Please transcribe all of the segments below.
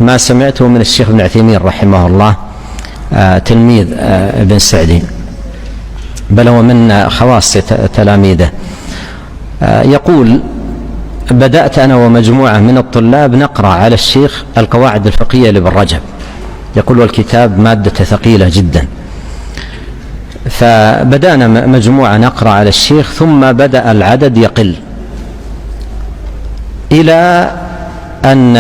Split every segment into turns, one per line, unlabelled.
ما سمعته من الشيخ ابن عثيمين رحمه الله تلميذ ابن سعدي، بل هو من خواص تلاميذه. يقول: بدأت أنا ومجموعة من الطلاب نقرأ على الشيخ القواعد الفقهية لابن رجب. يقول: والكتاب مادة ثقيلة جدا. فبدأنا مجموعة نقرأ على الشيخ، ثم بدأ العدد يقل إلى أن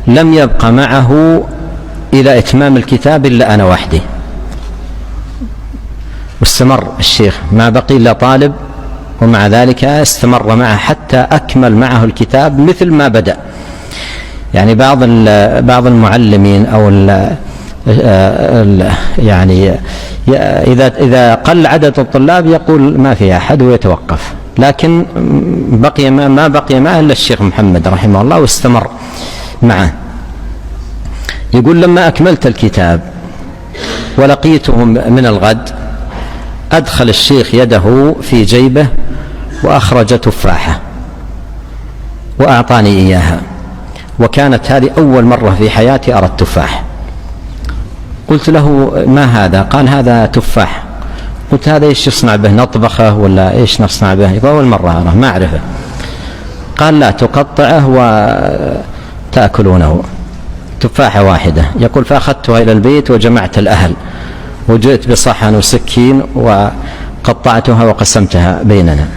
لم يبقى معه إلى إتمام الكتاب إلا أنا وحدي. واستمر الشيخ، ما بقي إلا طالب، ومع ذلك استمر معه حتى أكمل معه الكتاب مثل ما بدأ. يعني بعض المعلمين أو يعني إذا قل عدد الطلاب يقول ما في أحد ويتوقف، لكن ما بقي معه إلا الشيخ محمد رحمه الله واستمر معه. يقول: لما أكملت الكتاب ولقيته من الغد، أدخل الشيخ يده في جيبه وأخرج تفاحة وأعطاني إياها، وكانت هذه أول مرة في حياتي أرى التفاح. قلت له: ما هذا؟ قال: هذا تفاح. قلت: هذا إيش يصنع به؟ نطبخه ولا إيش نصنع به؟ أول مرة أراه، ما أعرفه. قال: لا، تقطعه وتأكلونه، تفاحة واحدة. يقول: فأخذتها إلى البيت وجمعت الأهل، وجئت بصحن وسكين وقطعتها وقسمتها بيننا.